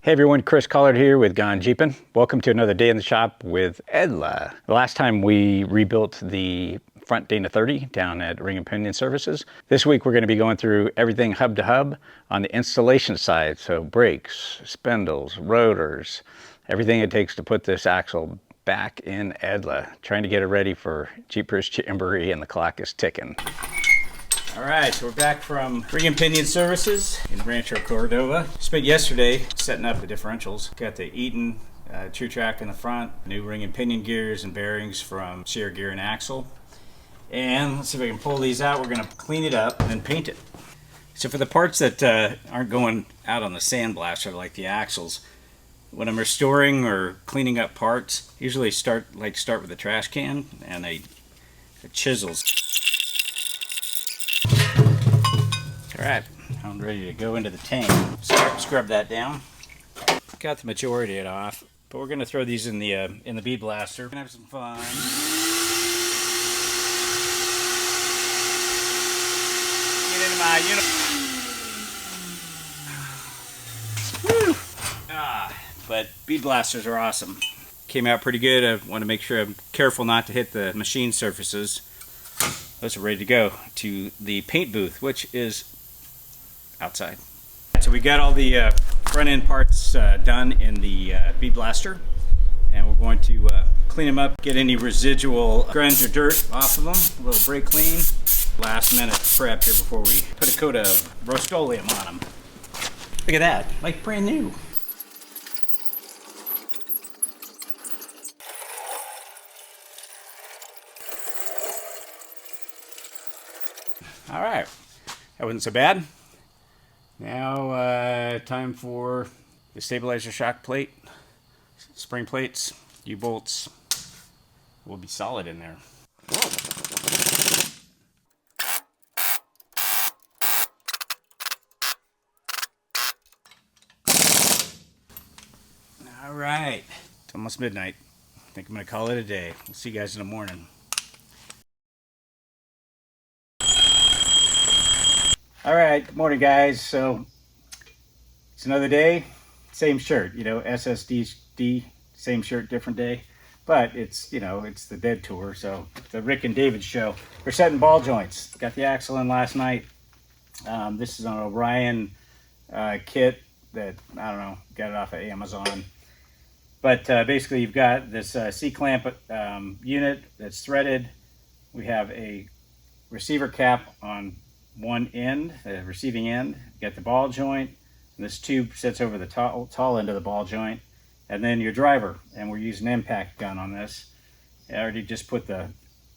Hey everyone, Chris Collard here with Gone Jeepin'. Welcome to another day in the shop with Edla. The last time we rebuilt the front Dana 30 down at Ring and Pinion Services. This week we're going to be going through everything hub to hub on the installation side. So brakes, spindles, rotors, everything it takes to put this axle back in Edla. Trying to get it ready for Jeepers Jamboree, and the clock is ticking. All right, so we're back from Ring and Pinion Services in Rancho Cordova. Spent yesterday setting up the differentials. Got the Eaton True Track in the front, new ring and pinion gears and bearings from Sierra Gear and Axle. And let's see if I can pull these out. We're gonna clean it up and then paint it. So for the parts that aren't going out on the sandblaster like the axles, when I'm restoring or cleaning up parts, usually start with a trash can and a chisels. All right, I'm ready to go into the tank. Scrub that down. Got the majority of it off, but we're gonna throw these in the bead blaster. Gonna have some fun. Get into my but bead blasters are awesome. Came out pretty good. I want to make sure I'm careful not to hit the machine surfaces. Those are ready to go to the paint booth, which is outside. So we got all the front end parts done in the bead blaster, and we're going to clean them up, get any residual grunge or dirt off of them, a little brake clean. Last minute prep here before we put a coat of Rust-Oleum on them. Look at that, like brand new. All right, that wasn't so bad. Now time for the stabilizer shock plate, spring plates, U-bolts will be solid in there. All right, it's almost midnight. I think I'm gonna call it a day. We'll see you guys in the morning. All right, good morning guys. So it's another day, same shirt, you know, SSD, same shirt, different day. But it's, you know, it's the Dead Tour, so the Rick and David show. We're setting ball joints. Got the axle in last night. This is an Orion kit that, I don't know, got it off of Amazon. But basically you've got this C-clamp unit that's threaded. We have a receiver cap on one end, the receiving end. You got the ball joint, and this tube sits over the tall end of the ball joint, and then your driver, and we're using an impact gun on this. I already just put the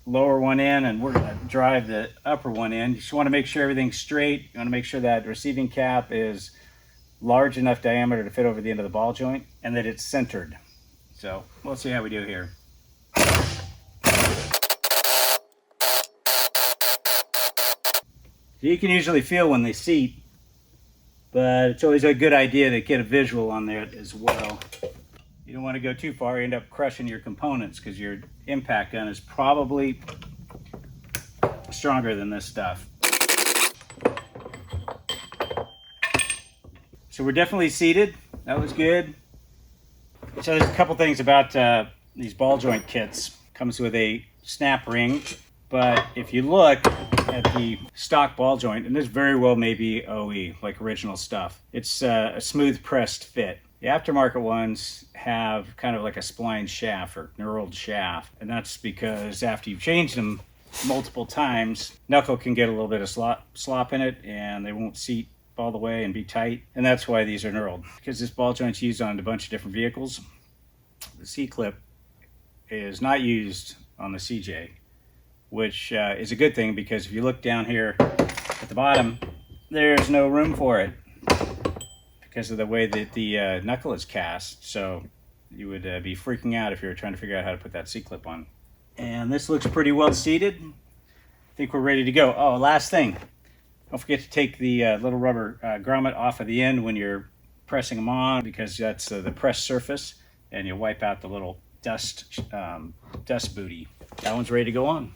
lower one in, and we're going to drive the upper one in. You just want to make sure everything's straight. You want to make sure that receiving cap is large enough diameter to fit over the end of the ball joint, and that it's centered. So we'll see how we do here. You can usually feel when they seat, but it's always a good idea to get a visual on there as well. You don't want to go too far, you end up crushing your components because your impact gun is probably stronger than this stuff. So we're definitely seated. That was good. So there's a couple things about these ball joint kits. Comes with a snap ring, but if you look at the stock ball joint, and this very well may be OE, like original stuff, it's a smooth pressed fit. The aftermarket ones have kind of like a spline shaft or knurled shaft, and that's because after you've changed them multiple times, knuckle can get a little bit of slop in it, and they won't seat all the way and be tight, and that's why these are knurled. Because this ball joint's used on a bunch of different vehicles. The C-clip is not used on the CJ, which is a good thing, because if you look down here at the bottom, there's no room for it because of the way that the knuckle is cast. So you would be freaking out if you were trying to figure out how to put that C-clip on. And this looks pretty well seated. I think we're ready to go. Oh, last thing. Don't forget to take the little rubber grommet off of the end when you're pressing them on, because that's the press surface, and you wipe out the little dust booty. That one's ready to go on.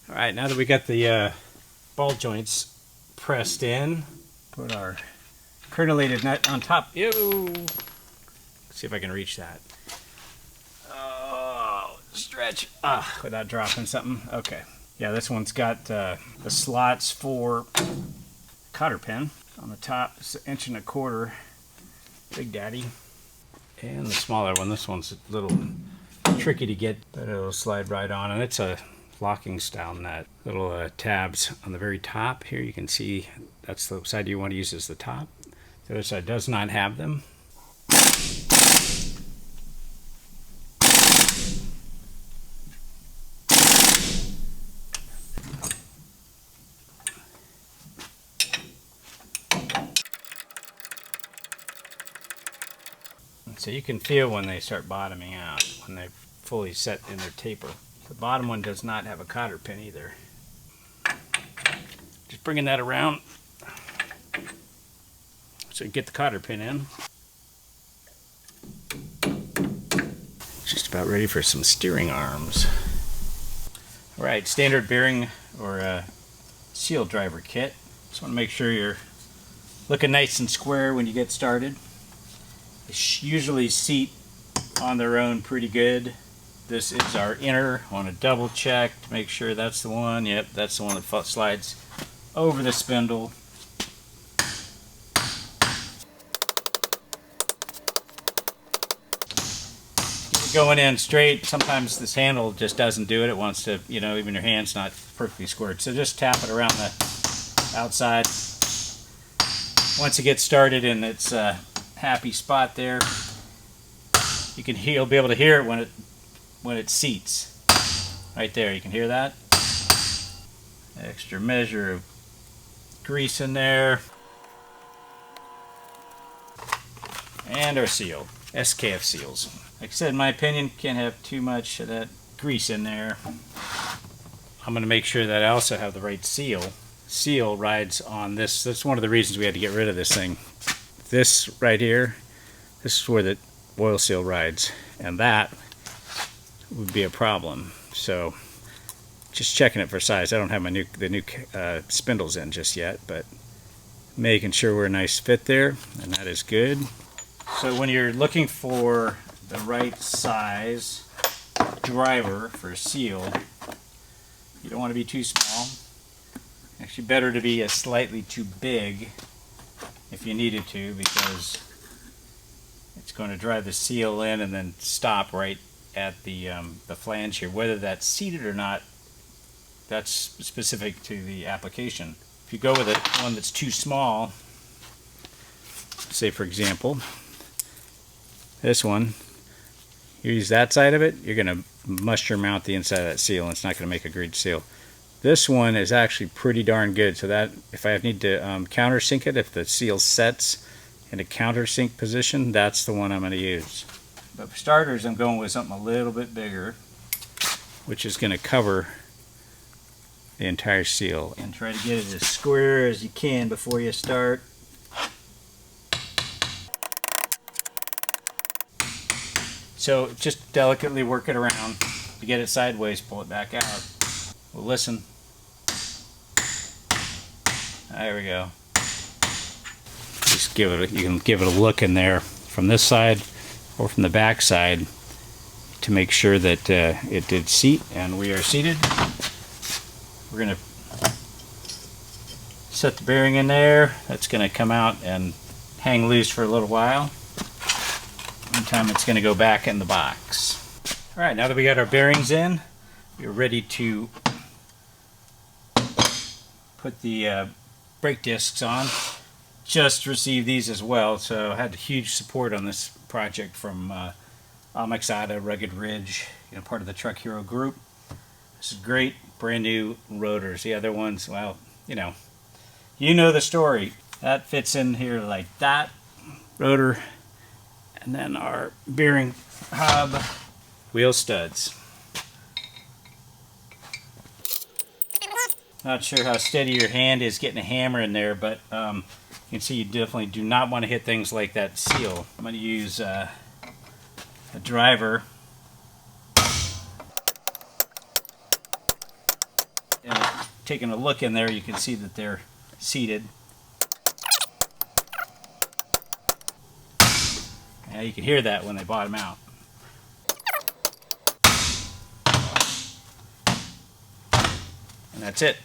All right, now that we got the ball joints pressed in, put our crenulated nut on top. Ew! See if I can reach that. Oh, stretch. Without dropping something. Okay. Yeah, this one's got the slots for cotter pin. On the top, it's 1.25 inch. Big Daddy. And the smaller one, this one's a little tricky to get, but it'll slide right on. And it's a locking style nut. Little tabs on the very top here. You can see that's the side you want to use as the top. The other side does not have them. So you can feel when they start bottoming out, when they're fully set in their taper. The bottom one does not have a cotter pin either. Just bringing that around so you get the cotter pin in. Just about ready for some steering arms. Alright, standard bearing or seal driver kit. Just want to make sure you're looking nice and square when you get started. They usually seat on their own pretty good. This is our inner. I want to double check to make sure that's the one. Yep, that's the one that slides over the spindle. Keep it going in straight. Sometimes this handle just doesn't do it. It wants to, you know, even your hand's not perfectly squared. So just tap it around the outside. Once it gets started in its happy spot there, you'll be able to hear it when it seats. Right there, you can hear that. Extra measure of grease in there. And our seal, SKF seals. Like I said, in my opinion, can't have too much of that grease in there. I'm going to make sure that I also have the right seal. Seal rides on this. That's one of the reasons we had to get rid of this thing. This right here, this is where the oil seal rides, and that would be a problem. So just checking it for size. I don't have the new spindles in just yet, but making sure we're a nice fit there, and that is good. So when you're looking for the right size driver for a seal, you don't want to be too small. Actually, better to be slightly too big if you needed to, because it's going to drive the seal in and then stop right at the flange here. Whether that's seated or not, that's specific to the application. If you go with one that's too small, say for example, this one, you use that side of it, you're going to muster mount the inside of that seal, and it's not going to make a great seal. This one is actually pretty darn good, so that if I need to countersink it, if the seal sets in a countersink position, that's the one I'm going to use. But for starters, I'm going with something a little bit bigger, which is going to cover the entire seal. And try to get it as square as you can before you start. So just delicately work it around. If you get it sideways, pull it back out. Well, listen. There we go. Just give it. You can give it a look in there from this side or from the back side to make sure that it did seat, and we are seated. We're going to set the bearing in there. That's going to come out and hang loose for a little while. Meantime, it's going to go back in the box. All right, now that we got our bearings in, we're ready to put the brake discs on. Just received these as well, so I had huge support on this project from Amexada, Rugged Ridge, part of the Truck Hero group. This is great, brand new rotors. The other ones, well, you know the story. That fits in here like that, rotor, and then our bearing hub, wheel studs. Not sure how steady your hand is getting a hammer in there, but you can see you definitely do not want to hit things like that seal. I'm going to use a driver. And taking a look in there, you can see that they're seated. Yeah, you can hear that when they bottom out. And that's it.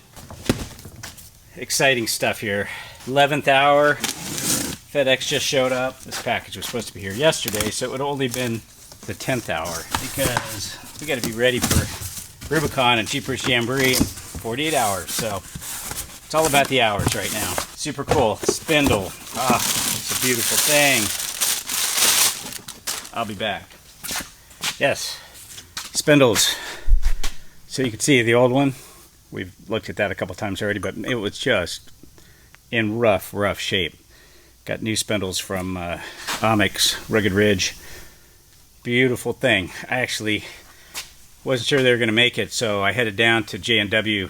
Exciting stuff here. 11th hour. FedEx just showed up. This package was supposed to be here yesterday, so it would only been the 10th hour because we got to be ready for Rubicon and Jeepers Jamboree in 48 hours. So it's all about the hours right now. Super cool. Spindle. Ah, it's a beautiful thing. I'll be back. Yes, spindles. So you can see the old one. We've looked at that a couple times already, but it was just in rough shape. Got new spindles from Onyx, Rugged Ridge. Beautiful thing. I actually wasn't sure they were going to make it, so I headed down to J&W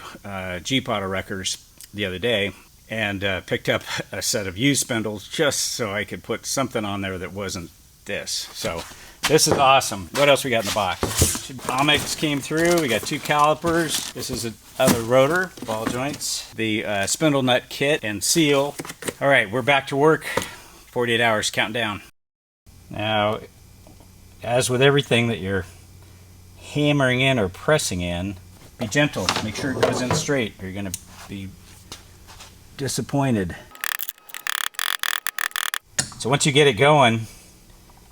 Jeep Auto Wreckers the other day and picked up a set of used spindles just so I could put something on there that wasn't this. So this is awesome. What else we got in the box? Onyx came through. We got 2 calipers. This is another rotor, ball joints, the spindle nut kit and seal. All right, we're back to work. 48 hours, counting down. Now, as with everything that you're hammering in or pressing in, be gentle. Make sure it goes in straight or you're going to be disappointed. So once you get it going,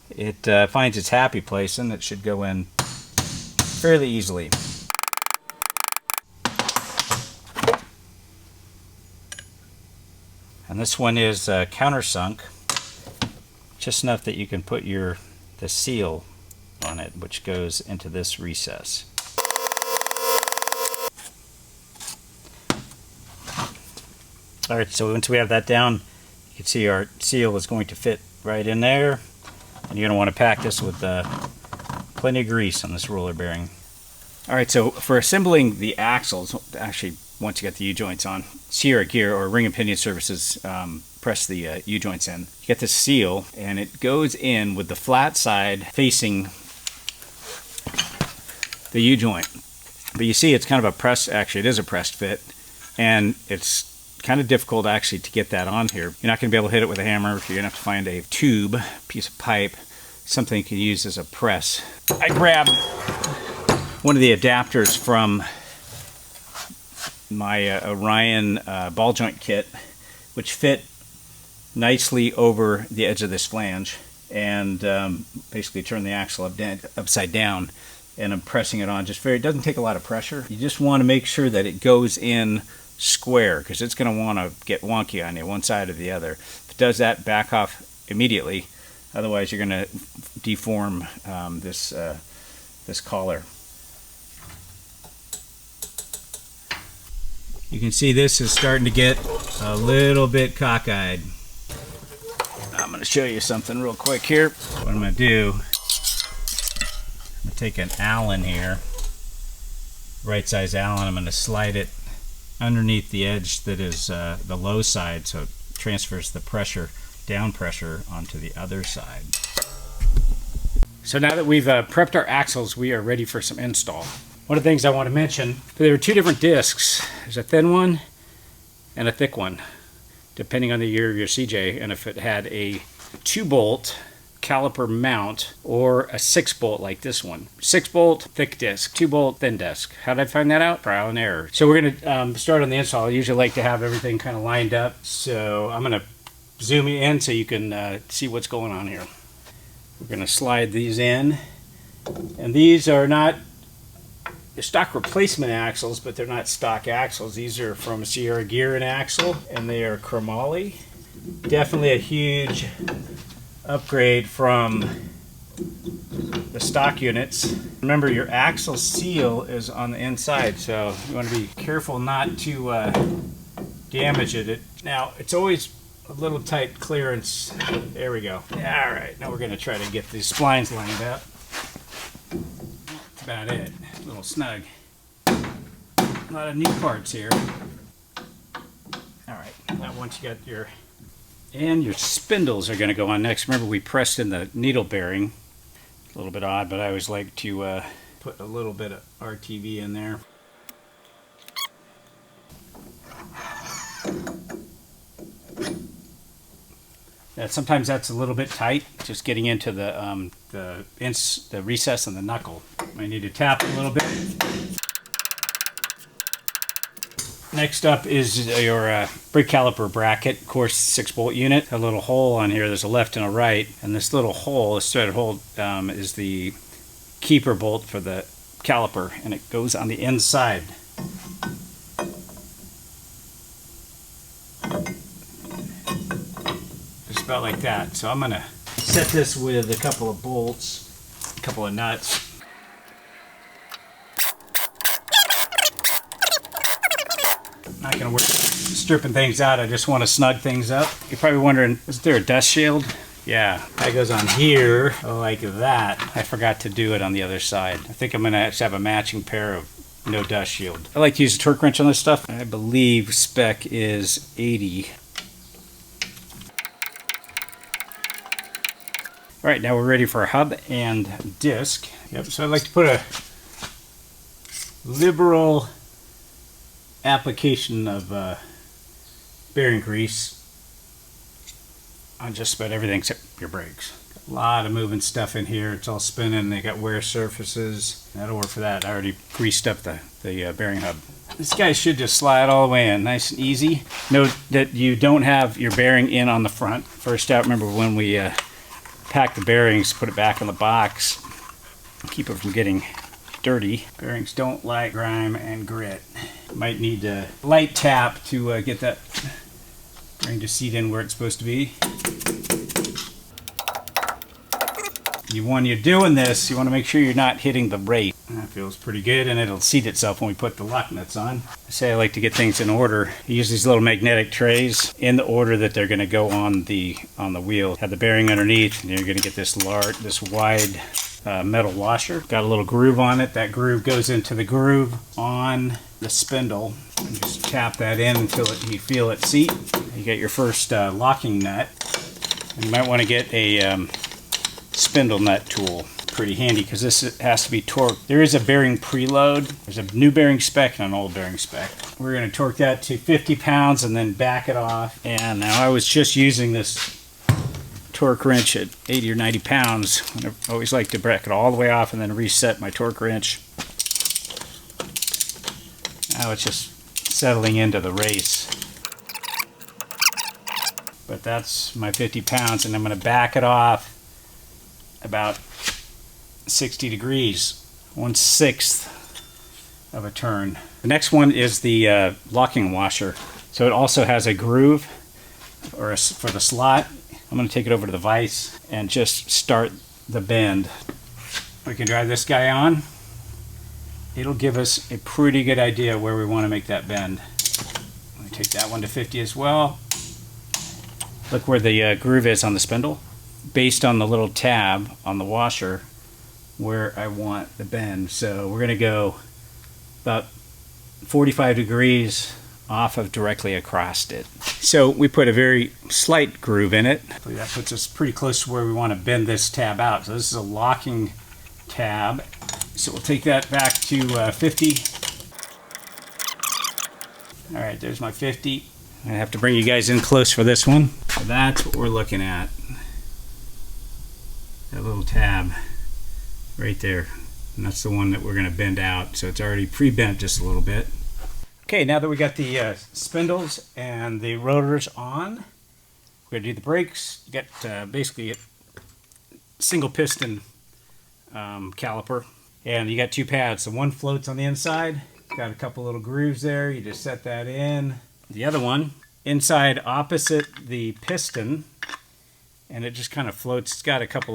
it finds its happy place and it should go in fairly easily. And this one is countersunk, just enough that you can put the seal on it, which goes into this recess. All right, so once we have that down, you can see our seal is going to fit right in there. And you're going to want to pack this with plenty of grease on this roller bearing. All right, so for assembling the axles, actually once you get the U-joints on, Sierra Gear or Ring and Pinion Services press the U-joints in. You get this seal and it goes in with the flat side facing the U-joint. But you see it's kind of a press, actually it is a pressed fit, and it's kind of difficult actually to get that on here. You're not going to be able to hit it with a hammer. You're going to have to find a tube, piece of pipe, something you can use as a press. I grabbed one of the adapters from my Orion ball joint kit, which fit nicely over the edge of this flange, and basically turn the axle upside down, and I'm pressing it on. It doesn't take a lot of pressure. You just want to make sure that it goes in square, because it's going to want to get wonky on you, one side or the other. If it does that, back off immediately. Otherwise, you're going to deform this collar. You can see this is starting to get a little bit cockeyed. I'm going to show you something real quick here. What I'm going to do, I'm going to take an Allen here, right size Allen. I'm going to slide it underneath the edge that is the low side, so it transfers the pressure, down pressure, onto the other side. So now that we've prepped our axles, we are ready for some install. One of the things I want to mention, there are 2 different discs. There's a thin one and a thick one, depending on the year of your CJ, and if it had a 2-bolt caliper mount or a 6-bolt like this one. 6-bolt, thick disc, 2-bolt, thin disc. How did I find that out? Trial and error. So we're going to start on the install. I usually like to have everything kind of lined up, so I'm going to zoom in so you can see what's going on here. We're going to slide these in, and these are not stock replacement axles, but they're not stock axles. These are from Sierra Gear and axle, and they are chromoly. Definitely a huge upgrade from the stock units. Remember, your axle seal is on the inside, so you want to be careful not to damage it. Now, it's always a little tight clearance. There we go. All right, now we're going to try to get these splines lined up. That's about it. A little snug. A lot of new parts here. All right, now once you got your spindles are going to go on next. Remember, we pressed in the needle bearing. A little bit odd, but I always like to put a little bit of RTV in there. Sometimes that's a little bit tight, just getting into the recess and the knuckle. I need to tap a little bit. Next up is your brake caliper bracket, of course 6-bolt unit. A little hole on here, there's a left and a right, and this little hole, this threaded hole, is the keeper bolt for the caliper, and it goes on the inside. Just about like that. So I'm going to set this with a couple of bolts, a couple of nuts. Not going to work stripping things out, I just want to snug things up. You're probably wondering, is there a dust shield? Yeah, that goes on here like that. I forgot to do it on the other side. I think I'm going to have a matching pair of no dust shield. I like to use a torque wrench on this stuff. I believe spec is 80. All right, now we're ready for a hub and disc. Yep, so I'd like to put a liberal application of bearing grease on just about everything except your brakes. A lot of moving stuff in here. It's all spinning. They got wear surfaces. That'll work for that. I already greased up the bearing hub. This guy should just slide all the way in, nice and easy. Note that you don't have your bearing in on the front. First out, remember when we pack the bearings, put it back in the box, keep it from getting dirty. Bearings don't like grime and grit. Might need a light tap to get that bearing to seat in where it's supposed to be. When you're doing this, you want to make sure you're not hitting the brake. That feels pretty good, and it'll seat itself when we put the lock nuts on. I say I like to get things in order. You use these little magnetic trays in the order that they're going to go on the wheel. Have the bearing underneath, and you're going to get this wide metal washer. Got a little groove on it. That groove goes into the groove on the spindle. And just tap that in until you feel it seat. You get your first locking nut. And you might want to get a spindle nut tool. Pretty handy because this has to be torqued. There is a bearing preload. There's a new bearing spec and an old bearing spec. We're going to torque that to 50 pounds and then back it off. And now I was just using this torque wrench at 80 or 90 pounds. I always like to back it all the way off and then reset my torque wrench. Now it's just settling into the race. But that's my 50 pounds, and I'm going to back it off about 60 degrees, 1/6 of a turn. The next one is the locking washer. So it also has a groove for the slot. I'm going to take it over to the vise and just start the bend. We can drive this guy on. It'll give us a pretty good idea where we want to make that bend. Let me take that one to 50 as well. Look where the groove is on the spindle. Based on the little tab on the washer where I want the bend. So we're going to go about 45 degrees off of directly across it. So we put a very slight groove in it. That puts us pretty close to where we want to bend this tab out. So this is a locking tab. So we'll take that back to 50. All right, there's my 50. I have to bring you guys in close for this one. So that's what we're looking at. That little tab right there. And that's the one that we're going to bend out. So it's already pre-bent just a little bit. Okay, now that we got the spindles and the rotors on, we're going to do the brakes. You got basically a single piston caliper. And you got two pads. The one floats on the inside. Got a couple little grooves there. You just set that in. The other one, inside opposite the piston. And it just kind of floats. It's got a couple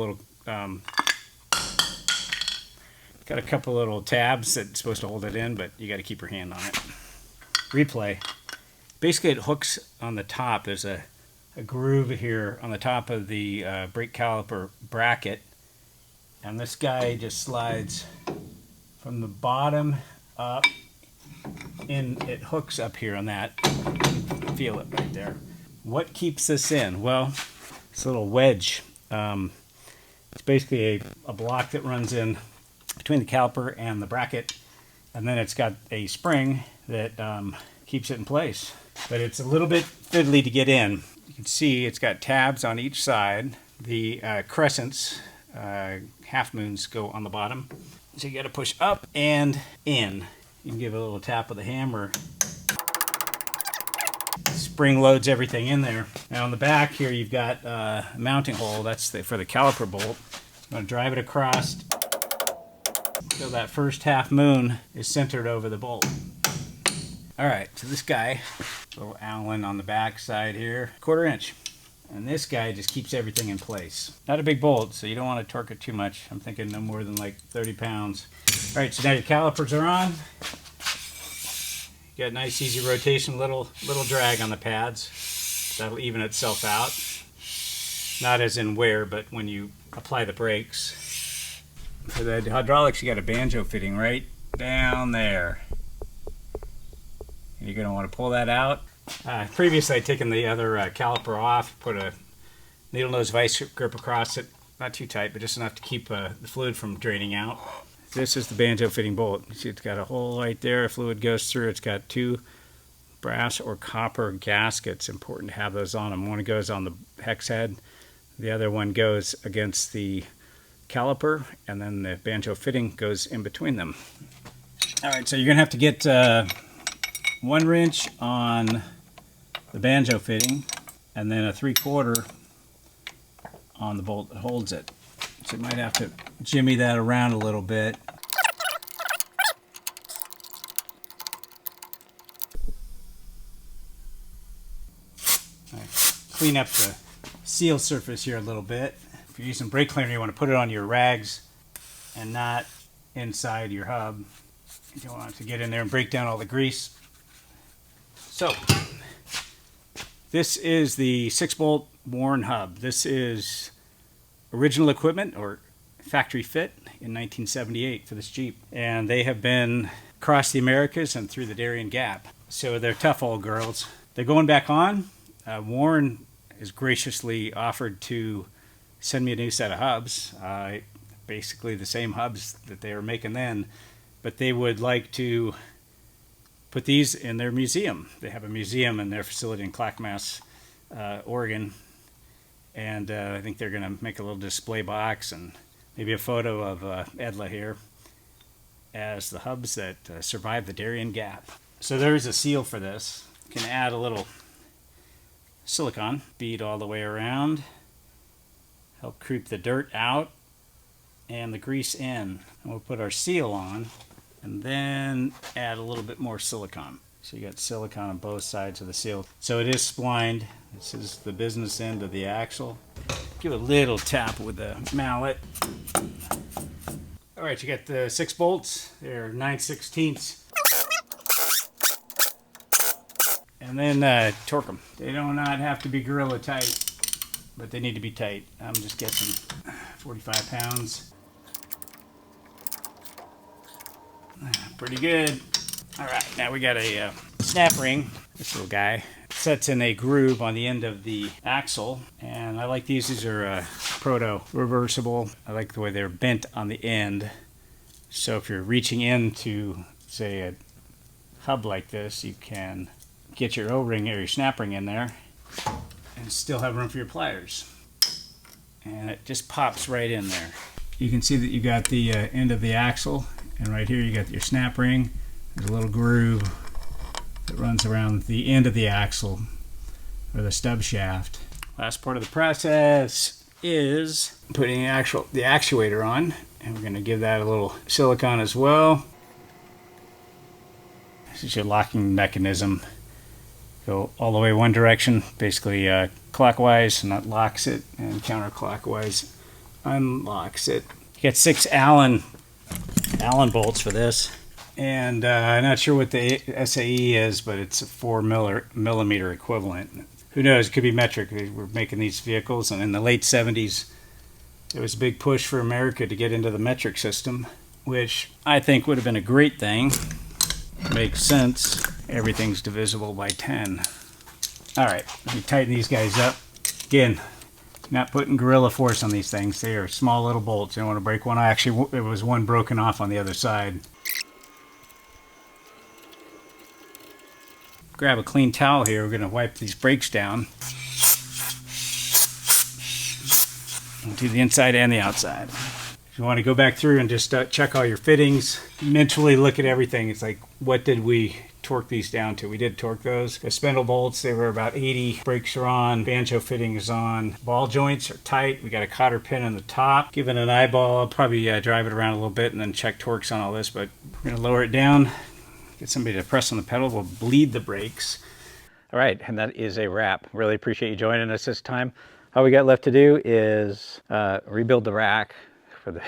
little tabs that's supposed to hold it in, but you got to keep your hand on it. Replay. Basically, it hooks on the top. There's a groove here on the top of the brake caliper bracket, and this guy just slides from the bottom up, and it hooks up here on that. Feel it right there. What keeps this in? Well, it's a little wedge. It's basically a block that runs in between the caliper and the bracket, and then it's got a spring that keeps it in place. But it's a little bit fiddly to get in. You can see it's got tabs on each side. The crescents, half moons, go on the bottom. So you got to push up and in. You can give a little tap with a hammer. Spring loads everything in there. Now on the back here you've got a mounting hole. That's for the caliper bolt. I'm going to drive it across so that first half moon is centered over the bolt. Alright, so this guy, little Allen on the back side here, 1/4 inch. And this guy just keeps everything in place. Not a big bolt, so you don't want to torque it too much. I'm thinking no more than like 30 pounds. Alright, so now your calipers are on. You got nice easy rotation, little drag on the pads. That'll even itself out. Not as in wear, but when you apply the brakes. For the hydraulics, you got a banjo fitting right down there. You're going to want to pull that out. Previously, I'd taken the other caliper off, put a needle nose vice grip across it. Not too tight, but just enough to keep the fluid from draining out. This is the banjo fitting bolt. You see it's got a hole right there. Fluid goes through. It's got 2 brass or copper gaskets. Important to have those on them. One goes on the hex head. The other one goes against the caliper, and then the banjo fitting goes in between them. Alright, so you're going to have to get 1 wrench on the banjo fitting and then a 3/4 on the bolt that holds it. So you might have to jimmy that around a little bit. Right. Clean up the seal surface here a little bit. If you're using brake cleaner, you want to put it on your rags and not inside your hub. You don't want it to get in there and break down all the grease. So, this is the 6-bolt Warren hub. This is original equipment or factory fit in 1978 for this Jeep. And they have been across the Americas and through the Darien Gap. So they're tough old girls. They're going back on. Warren has graciously offered to send me a new set of hubs. Basically the same hubs that they were making then. But they would like to put these in their museum. They have a museum in their facility in Clackamas, Oregon. And I think they're going to make a little display box and maybe a photo of Edla here as the hubs that survived the Darien Gap. So there's a seal for this. You can add a little silicone bead all the way around. Help creep the dirt out and the grease in. And we'll put our seal on and then add a little bit more silicone. So you got silicone on both sides of the seal. So it is splined. This is the business end of the axle. Give it a little tap with the mallet. All right, you got the 6 bolts. They're 9/16. And then torque them. They do not have to be gorilla tight, but they need to be tight. I'm just guessing 45 pounds. Pretty good. All right, now we got a snap ring. This little guy sets in a groove on the end of the axle, and I like these. These are proto reversible. I like the way they're bent on the end. So if you're reaching into, say, a hub like this, you can get your O-ring or your snap ring in there and still have room for your pliers. And it just pops right in there. You can see that you got the end of the axle, and right here you got your snap ring. There's a little groove that runs around the end of the axle or the stub shaft. Last part of the process is putting the actuator on, and we're going to give that a little silicone as well. This is your locking mechanism. Go all the way one direction, basically clockwise, and that locks it, and counterclockwise unlocks it. You get 6 Allen bolts for this, and I'm not sure what the SAE is, but it's a 4 millimeter equivalent. Who knows? It could be metric. We're making these vehicles, and in the late 70s, there was a big push for America to get into the metric system, which I think would have been a great thing. Makes sense. Everything's divisible by 10. All right, let me tighten these guys up. Again, not putting gorilla force on these things. They are small little bolts. You don't want to break one. Actually, there was one broken off on the other side. Grab a clean towel here. We're going to wipe these brakes down. do the inside and the outside. If you want to go back through and just check all your fittings, mentally look at everything. It's like, what did we torque these down to? We did torque those. The spindle bolts, they were about 80. Brakes are on. Banjo fitting is on. Ball joints are tight. We got a cotter pin on the top. Give it an eyeball. I'll probably drive it around a little bit and then check torques on all this, but we're going to lower it down. Get somebody to press on the pedal. We'll bleed the brakes. All right, and that is a wrap. Really appreciate you joining us this time. All we got left to do is rebuild the rack for the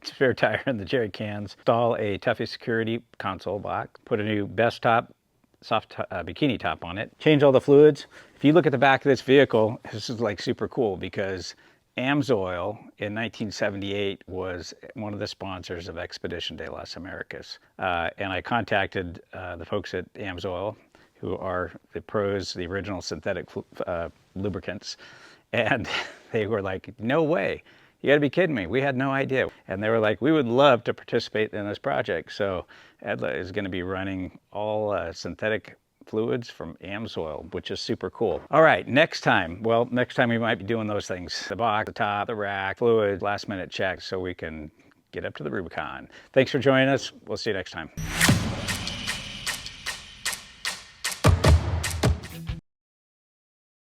spare tire and the jerry cans, install a Tuffy security console box, put a new best top, soft bikini top on it, change all the fluids. If you look at the back of this vehicle, this is like super cool because AMSOIL in 1978 was one of the sponsors of Expedition de las Americas. And I contacted the folks at AMSOIL, who are the pros, the original synthetic lubricants. And they were like, no way. You gotta be kidding me. We had no idea. And they were like, we would love to participate in this project. So Edla is gonna be running all synthetic fluids from AMSOIL, which is super cool. All right, next time we might be doing those things. The box, the top, the rack, fluid, last minute checks so we can get up to the Rubicon. Thanks for joining us. We'll see you next time.